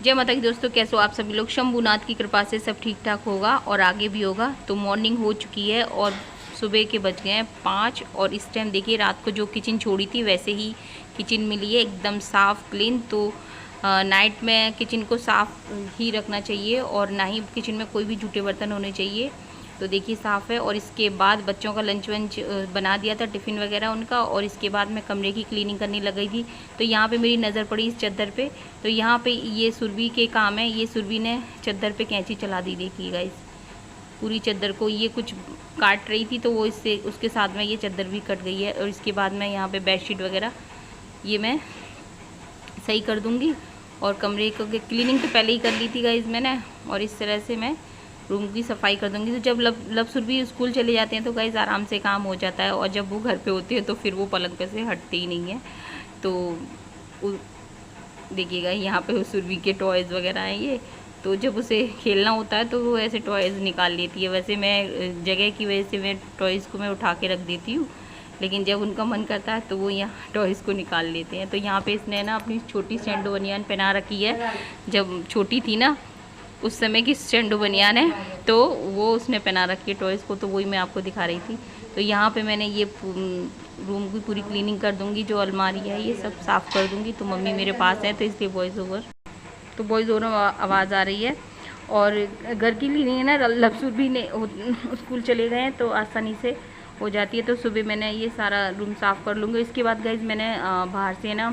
जय माता की दोस्तों, कैसे हो आप सभी लोग। शंभुनाथ की कृपा से सब ठीक ठाक होगा और आगे भी होगा। तो मॉर्निंग हो चुकी है और सुबह के बज गए हैं 5 और इस टाइम देखिए रात को जो किचन छोड़ी थी वैसे ही किचन मिली है, एकदम साफ़ क्लीन। तो नाइट में किचन को साफ़ ही रखना चाहिए और ना ही किचन में कोई भी जूठे बर्तन होने चाहिए। तो देखिए साफ़ है। और इसके बाद बच्चों का लंच वंच बना दिया था, टिफ़िन वगैरह उनका। और इसके बाद मैं कमरे की क्लीनिंग करने लग गई थी। तो यहाँ पे मेरी नज़र पड़ी इस चादर पे। तो यहाँ पे ये सुरभि के काम है। ये सुरभि ने चादर पे कैंची चला दी, देखिए गाइस। पूरी चादर को ये कुछ काट रही थी तो वो इससे उसके साथ में ये चादर भी कट गई है। और इसके बाद मैं यहाँ पे बेडशीट वगैरह ये मैं सही कर दूँगी। और कमरे को क्लीनिंग तो पहले ही कर ली थी गाइस मैंने। और इस तरह से मैं रूम की सफाई कर दूँगी। तो जब लब सुरभि स्कूल चले जाते हैं तो गाइस आराम से काम हो जाता है। और जब वो घर पे होते हैं तो फिर वो पलंग पे से हटते ही नहीं है। तो देखिएगा यहाँ पे सुरभि के टॉयज़ वगैरह हैं ये। तो जब उसे खेलना होता है तो वो ऐसे टॉयज़ निकाल लेती है। वैसे मैं जगह की वजह से मैं टॉयज़ को मैं उठा के रख देती हूँ, लेकिन जब उनका मन करता है तो वो यहाँ टॉयज़ को निकाल लेते हैं। तो यहाँ पे इसने ना अपनी छोटी सैंडो बनियान पहना रखी है। जब छोटी थी ना उस समय की सैंडो बनियान है, तो वो उसने पहना रखी है टॉयज़ को। तो वही मैं आपको दिखा रही थी। तो यहाँ पे मैंने ये रूम की पूरी क्लीनिंग कर दूँगी। जो अलमारी है ये सब साफ़ कर दूँगी। तो मम्मी मेरे पास है तो इसलिए वॉइस ओवर आवाज़ आ रही है। और घर की क्लीनिंग है ना, लपसूर भी ने स्कूल चले गए हैं तो आसानी से हो जाती है। तो सुबह मैंने ये सारा रूम साफ़ कर लूँगी। इसके बाद गाइज मैंने बाहर से ना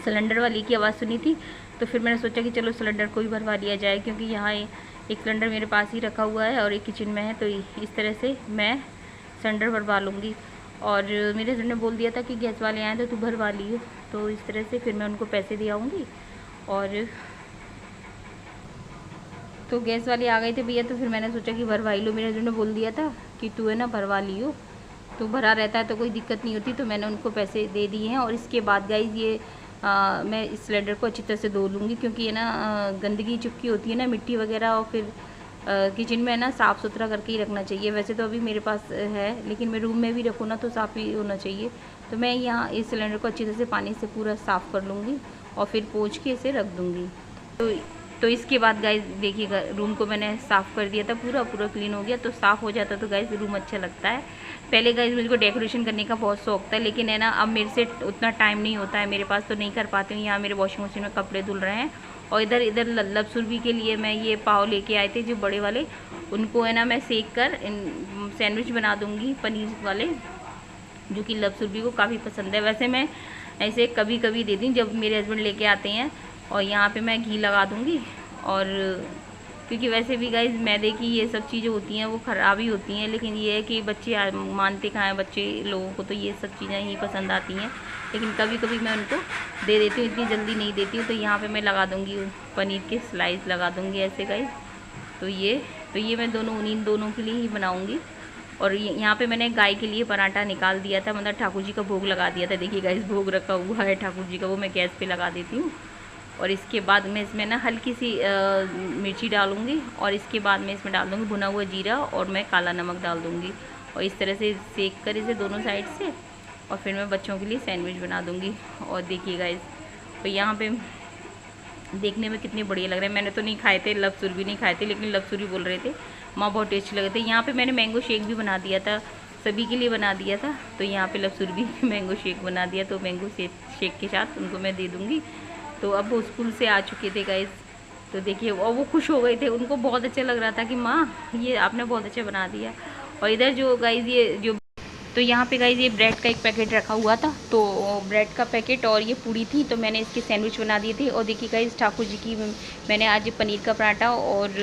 सिलेंडर वाली की आवाज़ सुनी थी। तो फिर मैंने सोचा कि चलो सिलेंडर को ही भरवा लिया जाए, क्योंकि यहाँ एक सिलेंडर मेरे पास ही रखा हुआ है और एक किचन में है। तो इस तरह से मैं सिलेंडर भरवा लूँगी। और मेरे हस्बैंड ने बोल दिया था कि गैस वाले आए तो तू भरवा लियो। तो इस तरह से फिर मैं उनको पैसे दे आऊँगी। और तो गैस वाले आ गए थे भैया, तो फिर मैंने सोचा कि भरवा ही लो। मेरे हस्बैंड ने बोल दिया था कि तू है ना भरवा लियो, तो भरा रहता है तो कोई दिक्कत नहीं होती। तो मैंने उनको पैसे दे दिए हैं। और इसके बाद गाइज ये मैं इस सिलेंडर को अच्छी तरह से धो लूँगी, क्योंकि ये ना गंदगी चिपकी होती है ना, मिट्टी वगैरह। और फिर किचन में ना साफ़ सुथरा करके ही रखना चाहिए। वैसे तो अभी मेरे पास है, लेकिन मैं रूम में भी रखूँ ना तो साफ़ ही होना चाहिए। तो मैं यहाँ इस सिलेंडर को अच्छी तरह से पानी से पूरा साफ़ कर लूँगी और फिर पोंछ के इसे रख दूँगी। तो इसके बाद गाइस देखिएगा, रूम को मैंने साफ़ कर दिया था, पूरा क्लीन हो गया। तो साफ़ हो जाता तो गाइस रूम अच्छा लगता है। पहले गाइस मुझको डेकोरेशन करने का बहुत शौक था, लेकिन है ना अब मेरे से उतना टाइम नहीं होता है मेरे पास, तो नहीं कर पाती हूँ। यहाँ मेरे वॉशिंग मशीन में कपड़े धुल रहे हैं। और इधर लल्लब सुरभि के लिए मैं ये पाव लेके आए थे जो बड़े वाले, उनको है ना मैं सेक कर सैंडविच बना दूँगी पनीर वाले, जो कि लल्लब सुरभि को काफ़ी पसंद है। वैसे मैं ऐसे कभी कभी दे दी जब मेरे हस्बैंड लेके आते हैं। और यहाँ पे मैं घी लगा दूँगी। और क्योंकि वैसे भी गाइस मैदे की ये सब चीज़ें होती हैं वो ख़राब ही होती हैं, लेकिन ये है कि बच्चे मानते कहाँ हैं, बच्चे लोगों को तो ये सब चीज़ें ही पसंद आती हैं। लेकिन कभी कभी मैं उनको दे देती हूँ, इतनी जल्दी नहीं देती हूँ। तो यहाँ पे मैं लगा दूँगी पनीर के स्लाइस लगा दूँगी ऐसे गाइस। तो ये मैं इन दोनों के लिए ही बनाऊँगी। और यहाँ पे मैंने गाय के लिए पराठा निकाल दिया था, मतलब ठाकुर जी का भोग लगा दिया था। देखिए गाइस भोग रखा हुआ है ठाकुर जी का, वो मैं गैस पे लगा देती हूँ। और इसके बाद मैं इसमें ना हल्की सी मिर्ची डालूँगी। और इसके बाद मैं इसमें डाल दूँगी भुना हुआ जीरा और मैं काला नमक डाल दूँगी। और इस तरह से सेक कर इसे दोनों साइड से, और फिर मैं बच्चों के लिए सैंडविच बना दूँगी। और देखिए गाइस तो यहाँ पे देखने में कितने बढ़िया लग रहे हैं। मैंने तो नहीं खाए थे, लल्लब सुरभि नहीं खाए थे, लेकिन लल्लब सुरभि बोल रहे थे माँ बहुत टेस्टी लगे थे। यहाँ पे मैंने मैंगो शेक भी बना दिया था, सभी के लिए बना दिया था। तो यहाँ पे लल्लब सुरभि मैंगो शेक बना दिया, तो मैंगो शेक के साथ उनको मैं दे दूँगी। तो अब वो स्कूल से आ चुके थे गाइस। तो देखिए और वो खुश हो गए थे, उनको बहुत अच्छा लग रहा था कि माँ ये आपने बहुत अच्छा बना दिया। और इधर जो गाइस ये जो तो यहाँ पे गाइस ये ब्रेड का एक पैकेट रखा हुआ था, तो ब्रेड का पैकेट और ये पूड़ी थी, तो मैंने इसके सैंडविच बना दिए थे। और देखिए गाइस ठाकुर जी की मैंने आज पनीर का पराठा और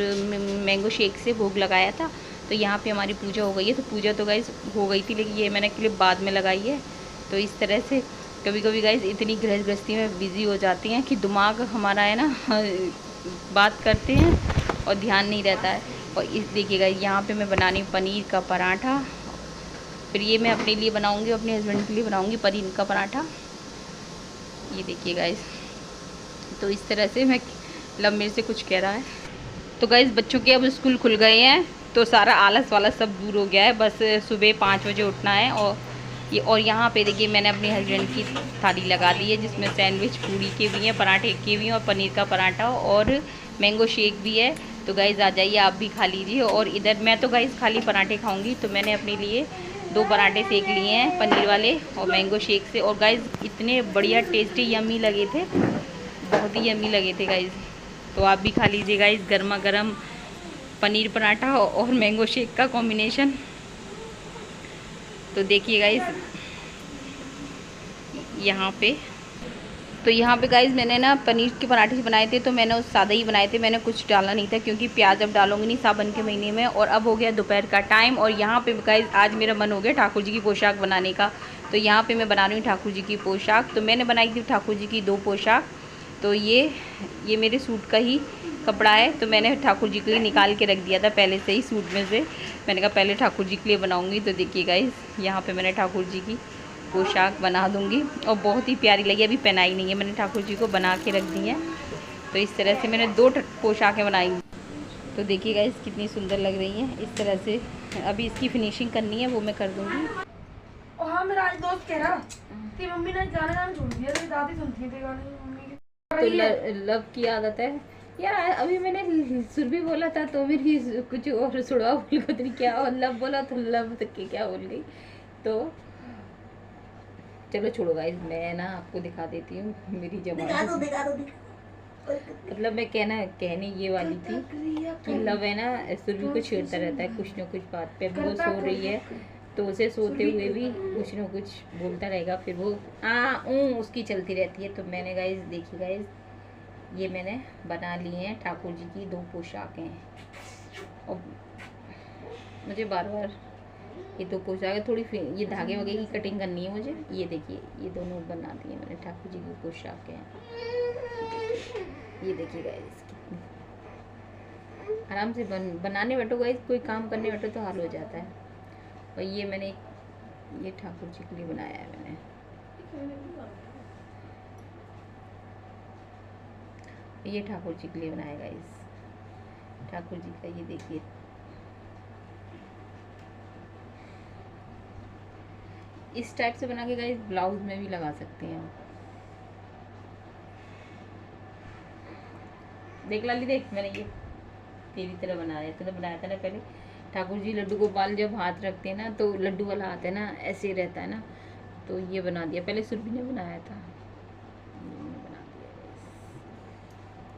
मैंगो शेक से भोग लगाया था। तो यहाँ पे हमारी पूजा हो गई है। तो पूजा तो गाइस हो गई थी, लेकिन ये मैंने क्लिप बाद में लगाई है। तो इस तरह से कभी कभी गाइस इतनी गृहस्थी में बिज़ी हो जाती हैं कि दिमाग हमारा है ना बात करते हैं और ध्यान नहीं रहता है। और इस देखिएगा यहाँ पे मैं बनानी पनीर का पराठा, फिर ये मैं अपने लिए बनाऊंगी, अपने हस्बैंड के लिए बनाऊंगी पनीर का पराठा। ये देखिए गाइस, तो इस तरह से मैं लब मेरे से कुछ कह रहा है। तो गाइस बच्चों के अब स्कूल खुल गए हैं, तो सारा आलस वाला सब दूर हो गया है। बस सुबह 5 बजे उठना है। और ये। और यहाँ पे देखिए मैंने अपने हस्बैंड की थाली लगा दी है, जिसमें सैंडविच पूरी के भी हैं, पराठे के भी हैं, और पनीर का पराठा और मैंगो शेक भी है। तो गाइज़ आ जाइए, आप भी खा लीजिए। और इधर मैं तो गाइज़ खाली पराठे खाऊंगी, तो मैंने अपने लिए 2 पराठे सेक लिए हैं पनीर वाले और मैंगो शेक से। और गाइज़ इतने बढ़िया टेस्टी यम्मी लगे थे, बहुत ही यम्मी लगे थे गाइज़। तो आप भी खा लीजिए गाइज़, गर्मा गर्म पनीर पराठा और मैंगो शेक का कॉम्बिनेशन। तो देखिए गाइज़ यहाँ पे गाइज़ मैंने ना पनीर के पराठे बनाए थे, तो मैंने उस सादा ही बनाए थे, मैंने कुछ डाला नहीं था क्योंकि प्याज अब डालूंगी नहीं सावन के महीने में। और अब हो गया दोपहर का टाइम, और यहाँ पे गाइज़ आज मेरा मन हो गया ठाकुर जी की पोशाक बनाने का। तो यहाँ पे मैं बना रही हूँ ठाकुर जी की पोशाक। तो मैंने बनाई थी ठाकुर जी की 2 पोशाक। तो ये मेरे सूट का ही कपड़ा है, तो मैंने ठाकुर जी के लिए निकाल के रख दिया था पहले से ही सूट में से। मैंने कहा पहले ठाकुर जी के लिए बनाऊँगी। तो देखिए गाइज़ यहाँ पर मैंने ठाकुर जी की पोशाक बना दूंगी, और बहुत ही प्यारी लगी। अभी पहनाई नहीं है, मैंने ठाकुर जी को बना के रख दी है। तो इस तरह से मैंने 2 पोशाकें बनाई। तो देखिए गाइस कितनी सुंदर लग रही हैं इस तरह से। अभी इसकी फिनिशिंग करनी है, वो मैं कर दूंगी। और हाँ, मेरा आज दोस्त कह रहा कि मम्मी ने गाना छोड़ दिया, तो दादी सुनती थी गाने मम्मी के। तो लव की आदत है यार। अभी मैंने सुर भी बोला था तो मेरी कुछ और सुड़वा बोल गई, क्या और लव बोला तो लव तक के क्या बोल गई। तो चलो छोड़ो गाइस, मैं ना आपको दिखा देती हूँ मेरी जबान। दिखा दो। मतलब मैं कहने ये वाली थी कि लव है ना सुरभि को छेड़ता रहता है कुछ न कुछ बात पे। वो सो रही है तो उसे सोते हुए भी कुछ न कुछ बोलता रहेगा, फिर वो उसकी चलती रहती है। तो मैंने गाइस देखी गाइस, ये मैंने बना ली हैं ठाकुर जी की 2 पोशाकें। और मुझे बार बार ये 2 पोशाकें थोड़ी ये धागे वगे की कटिंग करनी है मुझे। ये देखिए ये दोनों बना दी है मैंने ठाकुर जी की पोशाकें। ये देखिए गाइस कितनी आराम से बनाने बैठो गाइस, कोई काम करने बैठो तो हाल हो जाता है। और ये मैंने ये ठाकुर जी के लिए बनाया है मैंने। ये ठाकुर जी के लिए बनाया गाइस, ठाकुर जी का। ये देखिए इस टाइप से बना के गाइस ब्लाउज में भी लगा सकते हैं। देख लाली देख, मैंने ये तेरी तरह बनाया था। तो बनाया था ना पहले ठाकुर जी लड्डू गोपाल जब हाथ रखते हैं ना, तो लड्डू वाला हाथ है ना ऐसे रहता है ना, तो ये बना दिया। पहले सुरभि ने बनाया था, बना दिया।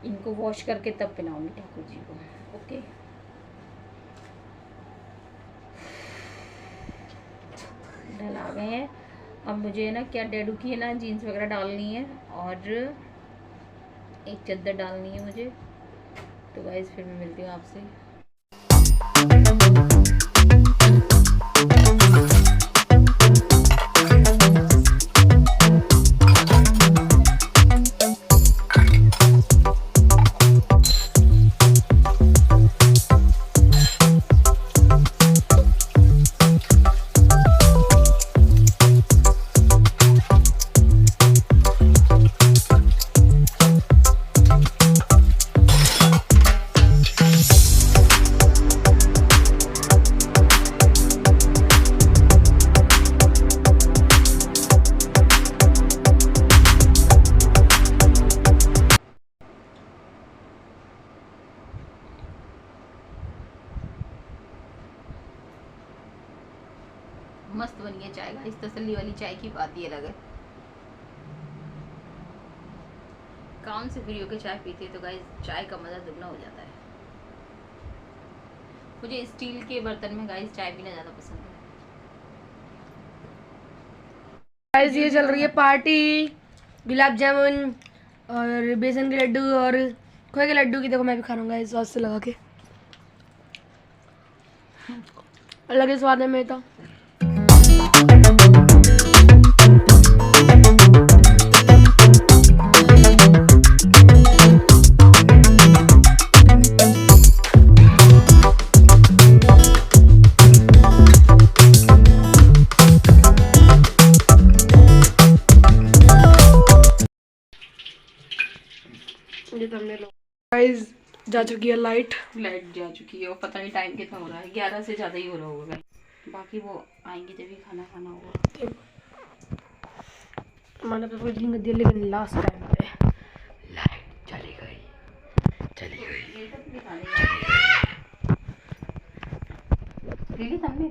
इनको वॉश करके तब पहनाऊंगी ठाकुर जी को। ओके ढल आ गए हैं। अब मुझे ना क्या डैडू की है ना जीन्स वगैरह डालनी है, और एक चद्दर डालनी है मुझे। तो गाइस फिर मैं मिलती हूँ आपसे। मस्त बनी है चाय। इस तसल्ली वाली चाय की बात ही अलग है। काम से फ्री होकर चाय पीते तो गाइस चाय का मज़ा दुगना हो जाता है। मुझे स्टील के बर्तन में गाइस चाय पीना ज़्यादा पसंद है। गाइस ये चल रही है पार्टी, गुलाब जामुन और बेसन के लड्डू और खोए के लड्डू की। देखो मैं भी खा रहा हूँ गाइस सॉस से लगा के, अलग ही स्वाद है मेरे तो। गाइस जा चुकी है लाइट जा चुकी है, और पता नहीं टाइम कितना हो रहा है, 11 से ज़्यादा ही हो रहा होगा। बाकी वो आएंगे जब भी खाना खाना होगा। मैंने तो कुछ नहीं दिया, लेकिन लास्ट टाइम पे लाइट चली गई। दीदी सामने